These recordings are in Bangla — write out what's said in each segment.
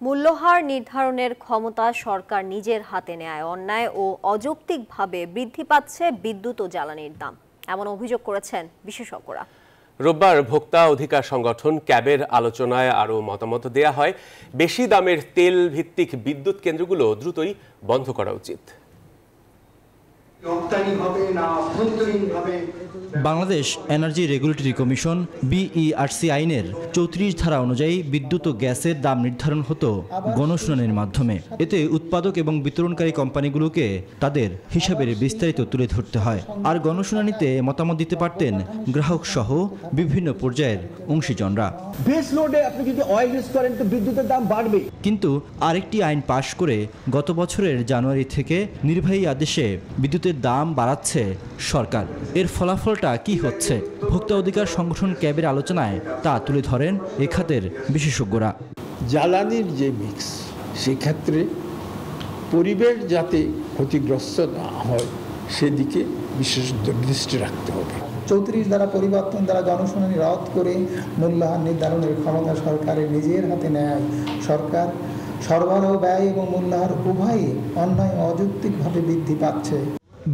মূল্যহার নির্ধারণের ক্ষমতা সরকার নিজের হাতে নেয়, অন্যায় ও অযৌক্তিকভাবে বৃদ্ধি পাচ্ছে বিদ্যুৎ ও জ্বালানির দাম, এমন অভিযোগ করেছেন বিশেষজ্ঞরা। রোববার ভোক্তা অধিকার সংগঠন ক্যাবের আলোচনায় আরও মতামত দেয়া হয়, বেশি দামের তেল ভিত্তিক বিদ্যুৎ কেন্দ্রগুলো দ্রুতই বন্ধ করা উচিত। Bangladesh energy regulatory commission BERC আইনের 34 ধারা অনুযায়ী বিদ্যুৎ ও গ্যাসের দাম নির্ধারণ হতো গণশুনানির মাধ্যমে। এতে উৎপাদক এবং বিতরণকারী কোম্পানিগুলোকে তাদের হিসাবের বিস্তারিত তুলে ধরতে হয়, আর গণশুনানিতে মতামত দিতে পারতেন গ্রাহক সহ বিভিন্ন পর্যায়ের অংশীজনরা। বেস লোডে আপনি যদি অয়েল ইউজ করেন তো বিদ্যুতের দাম বাড়বে। কিন্তু আরেকটি আইন পাশ করে গত বছরের জানুয়ারি থেকে নির্বাহী আদেশে বিদ্যুতের দাম বাড়াচ্ছে সরকার। এর ফলাফলটা কি হচ্ছে? ভোক্তা অধিকার সংগঠন ক্যাবের আলোচনায় তা তুলে ধরেন এ খাতের বিশেষজ্ঞরা। জ্বালানির যে মিক্স, সেক্ষেত্রে পরিবেশ যাতে ক্ষতিগ্রস্ত না হয় সেদিকে বিশেষ দৃষ্টি রাখতে হবে। 34 ধারা পরিবর্তন দ্বারা গণশুনানি রদ করে মূল্যহার নির্ধারণের ক্ষমতা সরকারের নিজের হাতে নেয়। সরকার সরবরাহ ব্যয় এবং মূল্যহার উভয়ই অন্যায় অযৌক্তিকভাবে বৃদ্ধি পাচ্ছে।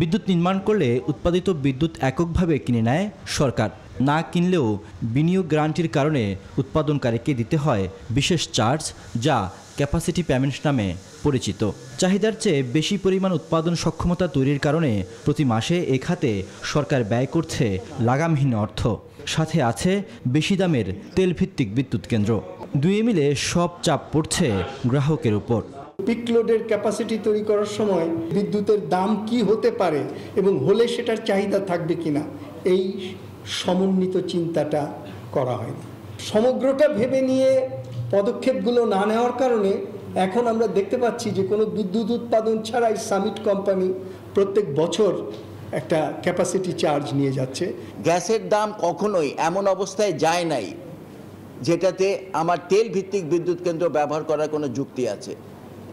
বিদ্যুৎ নির্মাণ করলে উৎপাদিত বিদ্যুৎ এককভাবে কিনে নেয় সরকার। না কিনলেও বিনিয়োগ গ্যারান্টির কারণে উৎপাদনকারীকে দিতে হয় বিশেষ চার্জ, যা ক্যাপাসিটি পেমেন্ট নামে পরিচিত। চাহিদার চেয়ে বেশি পরিমাণ উৎপাদন সক্ষমতা তৈরির কারণে প্রতি মাসে এ খাতে সরকার ব্যয় করছে লাগামহীন অর্থ। সাথে আছে বেশি দামের তেলভিত্তিক বিদ্যুৎ কেন্দ্র। দুই মিলে সব চাপ পড়ছে গ্রাহকের উপর। পিক লোডের ক্যাপাসিটি তৈরি করার সময় বিদ্যুতের দাম কি হতে পারে এবং হলে সেটার চাহিদা থাকবে কিনা, এই সমন্বিত চিন্তাটা করা হয়নি। সমগ্রটা ভেবে নিয়ে পদক্ষেপগুলো না নেওয়ার কারণে এখন আমরা দেখতে পাচ্ছি যে কোনো বিদ্যুৎ উৎপাদন ছাড়াই সামিট কোম্পানি প্রত্যেক বছর একটা ক্যাপাসিটি চার্জ নিয়ে যাচ্ছে। গ্যাসের দাম কখনোই এমন অবস্থায় যায় নাই যেটাতে আমার তেল ভিত্তিক বিদ্যুৎ কেন্দ্র ব্যবহার করার কোনো যুক্তি আছে।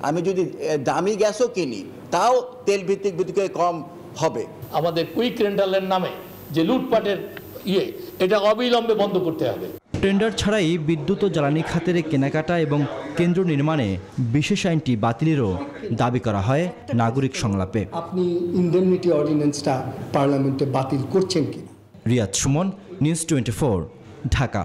আমি যদি দামি গ্যাসও কিনি তাও তেল ভিত্তিক বিদ্যুৎ কম হবে। আমাদের কুইক রেন্টালের নামে যে লুটপাটের এটা অবিলম্বে বন্ধ করতে হবে। টেন্ডার ছাড়াই বিদ্যুৎ ও জ্বালানি খাতের কেনাকাটা এবং কেন্দ্র নির্মাণে বিশেষ আইনটি বাতিলেরও দাবি করা হয় নাগরিক সংলাপে। আপনি ইনডেমনিটি অর্ডিন্যান্সটা পার্লামেন্টে বাতিল করছেন কিনা? রিয়াদ সুমন, নিউজ 24, ঢাকা।